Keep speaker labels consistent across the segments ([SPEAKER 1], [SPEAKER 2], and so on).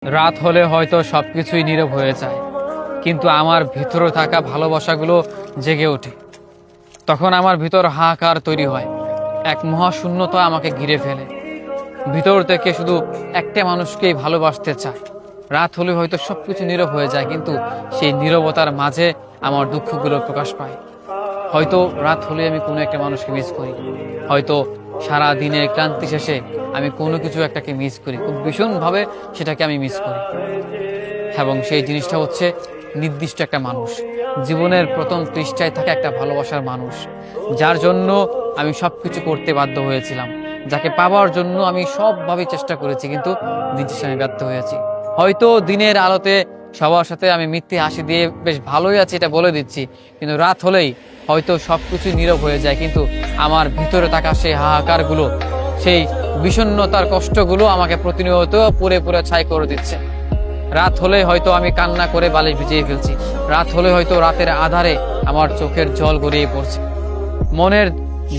[SPEAKER 1] রাত হলে হয়তো সবকিছুই নীরব হয়ে যায়, কিন্তু আমার ভিতরে থাকা ভালোবাসাগুলো জেগে ওঠে। তখন আমার ভিতর হাহাকার তৈরি হয়, এক মহাশূন্যতা আমাকে ঘিরে ফেলে। ভিতর থেকে শুধু একটা মানুষকেই ভালোবাসতে চায়। রাত হলে হয়তো সবকিছু নীরব হয়ে যায়, কিন্তু সেই নীরবতার মাঝে আমার দুঃখগুলো প্রকাশ পায়। হয়তো রাত হলে আমি কোনো একটা মানুষকে মিস করি, হয়তো সারা দিনের ক্লান্তি শেষে আমি কোনো কিছু একটাকে মিস করি, খুব ভীষণভাবে সেটাকে আমি মিস করি। এবং সেই জিনিসটা হচ্ছে নির্দিষ্ট একটা মানুষ, জীবনের প্রথম পৃষ্ঠায় থাকা একটা ভালোবাসার মানুষ, যার জন্য আমি সব কিছু করতে বাধ্য হয়েছিলাম, যাকে পাওয়ার জন্য আমি সবভাবে চেষ্টা করেছি, কিন্তু দিন শেষে আমি ব্যর্থ হয়েছি। হয়তো দিনের আলোতে সবার সাথে আমি মিথ্যে হাসি দিয়ে বেশ ভালোই আছি এটা বলে দিচ্ছি, কিন্তু রাত হলেই হয়তো সবকিছু নীরব হয়ে যায়, কিন্তু আমার ভিতরে থাকা সেই হাহাকারগুলো, সেই বিষণ্ণতার কষ্টগুলো আমাকে প্রতিনিয়ত পুরে পুরে ছাই করে দিচ্ছে। রাত হলে হয়তো আমি কান্না করে বালিশ ভিজিয়ে ফেলছি, রাত হলে হয়তো রাতের আধারে আমার চোখের জল গড়িয়ে পড়ছে, মনের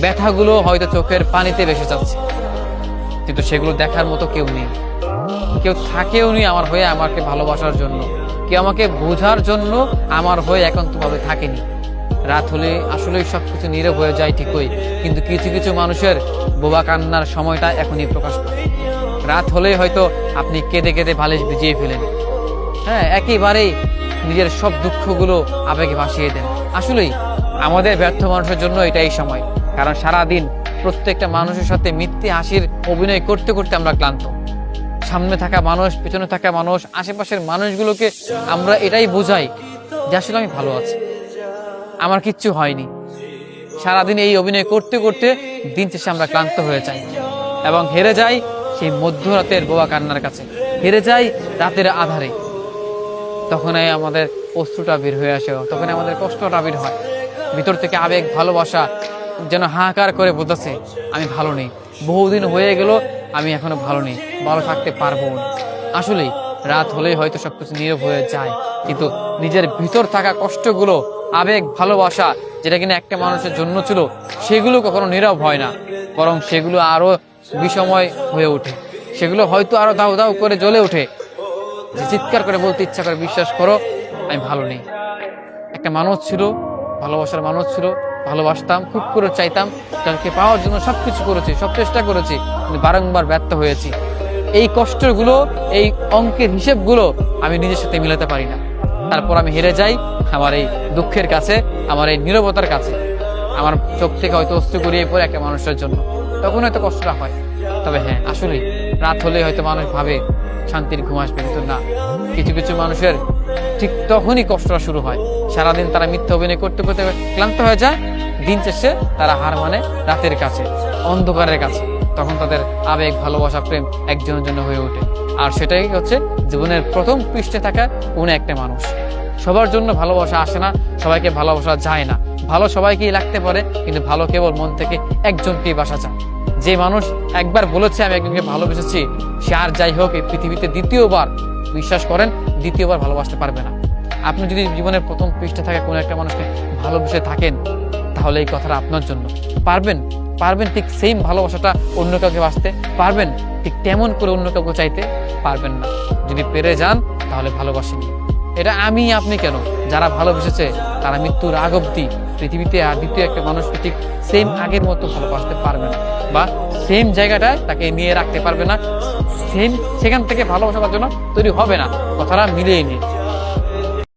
[SPEAKER 1] ব্যথাগুলো হয়তো চোখের পানিতে ভেসে যাচ্ছে, কিন্তু সেগুলো দেখার মতো কেউ নেই, কেউ থাকেও নি আমার হয়ে আমাকে ভালোবাসার জন্য, কেউ আমাকে বোঝার জন্য আমার হয়ে একান্তভাবে থাকেনি। রাত হলে আসলেই সবকিছু নীরব হয়ে যায় ঠিকই, কিন্তু কিছু কিছু মানুষের বোবা কান্নার সময়টা এখনই প্রকাশ পায়। রাত হলেই হয়তো আপনি কেঁদে কেঁদে বালিশ ভিজিয়ে ফেলেন, হ্যাঁ, একেবারেই নিজের সব দুঃখগুলো আবেগে ভাসিয়ে দেন। আসলেই আমাদের ব্যর্থ মানুষের জন্য এটাই সময়, কারণ সারাদিন প্রত্যেকটা মানুষের সাথে মিথ্যে হাসির অভিনয় করতে করতে আমরা ক্লান্ত। সামনে থাকা মানুষ, পেছনে থাকা মানুষ, আশেপাশের মানুষগুলোকে আমরা এটাই বোঝাই যে আসলে আমি ভালো আছি, আমার কিচ্ছু হয়নি। সারাদিন এই অভিনয় করতে করতে দিন শেষে আমরা ক্লান্ত হয়ে যাই এবং হেরে যাই সেই মধ্যরাতের বোবা কান্নার কাছে, হেরে যাই রাতের আধারে। তখনই আমাদের অশ্রুটা বের হয়ে আসে, তখন আমাদের কষ্টটা বের হয়, ভিতর থেকে আবেগ ভালোবাসা যেন হাহাকার করে বলতেছে আমি ভালো নেই, বহুদিন হয়ে গেল আমি এখনো ভালো নেই, ভালো থাকতে পারবো না। আসলেই রাত হলেই হয়তো সবকিছু নীরব হয়ে যায়, কিন্তু নিজের ভিতর থাকা কষ্টগুলো, আবেগ ভালোবাসা যেটা কিনা একটা মানুষের জন্য ছিল, সেগুলো কখনো নীরব হয় না, বরং সেগুলো আরো বিষময় হয়ে ওঠে, সেগুলো হয়তো আরো দাউ দাউ করে জ্বলে ওঠে, যে চিৎকার করে বলতে ইচ্ছা করে বিশ্বাস করো আমি ভালো নেই। একটা মানুষ ছিল, ভালোবাসার মানুষ ছিল, ভালোবাসতাম, খুব করে চাইতাম, তাকে পাওয়ার জন্য সবকিছু করেছি, সব চেষ্টা করেছি, কিন্তু বারংবার ব্যর্থ হয়েছি। এই কষ্টগুলো, এই অঙ্কের হিসেবগুলো আমি নিজের সাথে মিলাতে পারি না। তারপর আমি হেরে যাই আমার এই দুঃখের কাছে, আমার এই নীরবতার কাছে, আমার চোখ থেকে হয়তো অশ্রু গড়িয়ে পড়ে একটা মানুষের জন্য, তখন হয়তো কষ্টটা হয়। তবে হ্যাঁ, আসলে রাত হলে হয়তো মানুষ ভাবে শান্তির ঘুম আসবে, কিন্তু না, কিছু কিছু মানুষের ঠিক তখনই কষ্টটা শুরু হয়। সারাদিন তারা মিথ্যা অভিনয় করতে করতে ক্লান্ত হয়ে যায়, দিন শেষে তারা হার মানে রাতের কাছে, অন্ধকারের কাছে। তখন তাদের আবেগ ভালোবাসা প্রেম একজনের জন্য হয়ে ওঠে, আর সেটাই হচ্ছে জীবনের প্রথম পৃষ্ঠে থাকা কোন একটা মানুষ। সবার জন্য ভালোবাসা আসে না, সবাইকে ভালোবাসা যায় না, ভালো সবাইকেই লাগতে পারে, কিন্তু ভালো কেবল মন থেকে একজনকেই বাসা যায়। যে মানুষ একবার বলেছে আমি একজনকে ভালোবেসেছি, সে আর যাই হোক এই পৃথিবীতে দ্বিতীয়বার, বিশ্বাস করেন, দ্বিতীয়বার ভালোবাসতে পারবে না। আপনি যদি জীবনের প্রথম পৃষ্ঠে থাকা কোনো একটা মানুষকে ভালোবেসে থাকেন, তাহলে এই কথাটা আপনার জন্য। পারবেন পারবেন ঠিক সেম ভালোবাসাটা অন্য কাউকে বাসতে পারবেন, ঠিক তেমন করে অন্য কাউকে চাইতে পারবেন না। যদি পেরে যান তাহলে ভালোবাসেনি। এটা আমি আপনি কেন, যারা ভালোবেসেছে তারা মৃত্যুর আগ অবধি পৃথিবীতে আর দ্বিতীয় একটা মানুষকে ঠিক সেম আগের মতো ভালোবাসতে পারবে না, বা সেম জায়গাটায় তাকে নিয়ে রাখতে পারবে না, সেখান থেকে ভালোবাসার জন্য তৈরি হবে না। কথাটা মিলিয়ে নিয়ে